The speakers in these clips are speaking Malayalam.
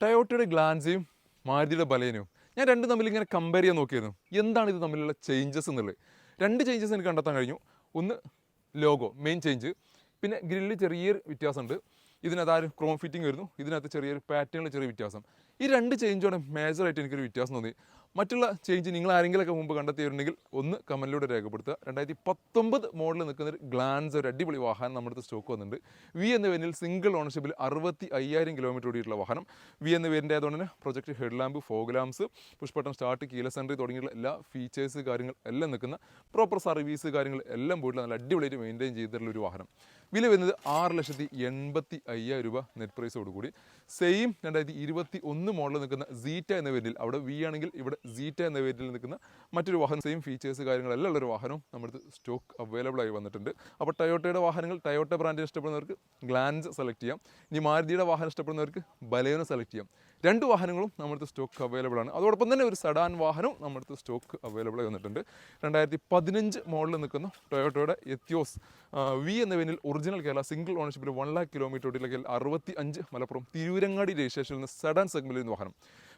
ടയോട്ടയുടെ ഗ്ലാൻസയും മാരുതിയുടെ ബലേനയും ഞാൻ രണ്ടും തമ്മിൽ ഇങ്ങനെ കമ്പയർ ചെയ്യാൻ നോക്കിയിരുന്നു. എന്താണ് ഇത് തമ്മിലുള്ള ചേഞ്ചസ് എന്നുള്ളത്. രണ്ട് ചേഞ്ചസ് എനിക്ക് കണ്ടെത്താൻ കഴിഞ്ഞു. ഒന്ന് ലോഗോ മെയിൻ ചേഞ്ച്, പിന്നെ ഗ്രില്ല് ചെറിയൊരു വ്യത്യാസമുണ്ട്. ഇതിനകത്ത് ആ ഒരു ക്രോം ഫിറ്റിംഗ് വരുന്നു, ഇതിനകത്ത് ചെറിയൊരു പാറ്റേണിൽ ചെറിയ വ്യത്യാസം. ഈ രണ്ട് ചേഞ്ചോടെ മേജറായിട്ട് എനിക്കൊരു വ്യത്യാസം തോന്നി. മറ്റുള്ള ചേഞ്ച് നിങ്ങൾ ആരെങ്കിലുമൊക്കെ മുമ്പ് കണ്ടെത്തിയിട്ടുണ്ടെങ്കിൽ ഒന്ന് കമൻറ്റിലൂടെ രേഖപ്പെടുത്തുക. 2019 മോഡലിൽ നിൽക്കുന്ന ഒരു ഗ്ലാൻസ്, ഒരു അടിപൊളി വാഹനം നമ്മുടെ അടുത്ത് സ്റ്റോക്ക് വന്നിട്ടുണ്ട്. വി എന്ന പേരിൽ സിംഗിൾ ഓണർഷിപ്പിൽ 65,000 കിലോമീറ്റർ ഓടിയിട്ടുള്ള വാഹനം. വി എന്ന പേരിൻ്റെ ആയതുകൊണ്ട് തന്നെ project head lamp, fog lamps, push button start, keyless entry തുടങ്ങിയുള്ള എല്ലാ ഫീച്ചേഴ്സ് കാര്യങ്ങൾ എല്ലാം നിൽക്കുന്ന പ്രോപ്പർ സർവീസ് കാര്യങ്ങൾ എല്ലാം പോയിട്ടുള്ള നല്ല അടിപൊളിയായിട്ട് മെയിൻറ്റെയിൻ ചെയ്തിട്ടുള്ള ഒരു വാഹനം. വില വരുന്നത് 6,85,000 രൂപ നെറ്റ് പ്രൈസോടുകൂടി. സെയിം 2021 മോഡലിൽ നിൽക്കുന്ന സീറ്റ എന്ന പേരിൽ, അവിടെ വി ആണെങ്കിൽ ഇവിടെ സീറ്റ എന്ന പേരിൽ നിൽക്കുന്ന മറ്റൊരു വാഹനം, സെയിം ഫീച്ചേഴ്സ് കാര്യങ്ങളെല്ലാം ഉള്ളൊരു വാഹനവും നമ്മുടെ സ്റ്റോക്ക് അവൈലബിൾ ആയി വന്നിട്ടുണ്ട്. അപ്പോൾ ടയോട്ടയുടെ വാഹനങ്ങൾ, ടയോട്ട ബ്രാൻഡിന് ഇഷ്ടപ്പെടുന്നവർക്ക് ഗ്ലാൻസ് സെലക്ട് ചെയ്യാം. ഇനി മാരുതിയുടെ വാഹനം ഇഷ്ടപ്പെടുന്നവർക്ക് ബലേനോ സെലക്ട് ചെയ്യാം. രണ്ട് വാഹനങ്ങളും നമ്മുടെ സ്റ്റോക്ക് അവൈലബിൾ ആണ്. അതോടൊപ്പം തന്നെ ഒരു സഡാൻ വാഹനവും നമ്മുടെ സ്റ്റോക്ക് അവൈലബിൾ ആയി വന്നിട്ടുണ്ട്. 2015 മോഡലിൽ നിൽക്കുന്ന ടൊയോട്ടയുടെ എത്തിയോസ് വി എന്ന പേരിൽ ഒറിജിനൽ കേരള സിംഗിൾ ഓണർഷിപ്പിൽ 1,00,000 കിലോമീറ്റർ ഓടിയില്ലെങ്കിൽ 65 മലപ്പുറം തിരൂരങ്ങാടി രജിസ്ട്രേഷനിൽ നിന്ന് സഡാൻ സെഗ്മെന്റിൽ നിന്ന് വാഹനം.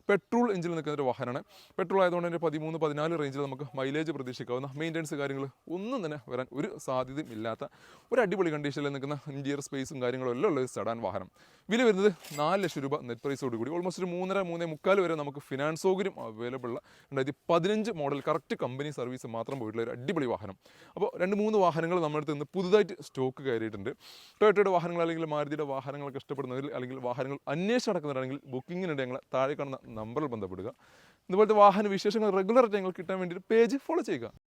പെട്രോൾ എഞ്ചിനിൽ നിൽക്കുന്ന ഒരു വാഹനമാണ്. പെട്രോൾ ആയതുകൊണ്ട് തന്നെ 13-14 റേഞ്ചിൽ നമുക്ക് മൈലേജ് പ്രതീക്ഷിക്കാവുന്ന, മെയിൻ്റെനൻസ് കാര്യങ്ങൾ ഒന്നും തന്നെ വരാൻ ഒരു സാധ്യതയും ഇല്ലാത്ത ഒരു അടിപൊളി കണ്ടീഷനിൽ നിൽക്കുന്ന ഇന്റീരിയർ സ്പേസും കാര്യങ്ങളും എല്ലാം ഉള്ള ഒരു സഡാൻ വാഹനം. വില വരുന്നത് 4 ലക്ഷം രൂപ നെറ്റ് പ്രൈസോട് കൂടി. ഓൾമോസ്റ്റ് ഒരു 3.5-3.25 വരെ നമുക്ക് ഫിനാൻസ് സൗകര്യം അവൈലബിൾ ഉള്ള 2015 മോഡൽ കറക്റ്റ് കമ്പനി സർവീസ് മാത്രം പോയിട്ടുള്ള ഒരു അടിപൊളി വാഹനം. അപ്പോൾ 2-3 വാഹനങ്ങൾ നമ്മുടെ അടുത്ത് നിന്ന് പുതുതായിട്ട് സ്റ്റോക്ക് കയറിയിട്ടുണ്ട്. ടൊയോട്ടയുടെ വാഹനങ്ങൾ അല്ലെങ്കിൽ മാരുതിയുടെ വാഹനങ്ങളൊക്കെ ഇഷ്ടപ്പെടുന്നവർ അല്ലെങ്കിൽ വാഹനങ്ങൾ അന്വേഷിച്ച് നടക്കുന്നവരാണെങ്കിൽ ബുക്കിങ്ങിനുണ്ട് ഞങ്ങൾ താഴെ കാണുന്ന നമ്പറിൽ ബന്ധപ്പെടുക. ഇതുപോലത്തെ വാഹന വിശേഷങ്ങൾ റെഗുലറായിട്ട് ഞങ്ങൾ കിട്ടാൻ വേണ്ടി പേജ് ഫോളോ ചെയ്യുക.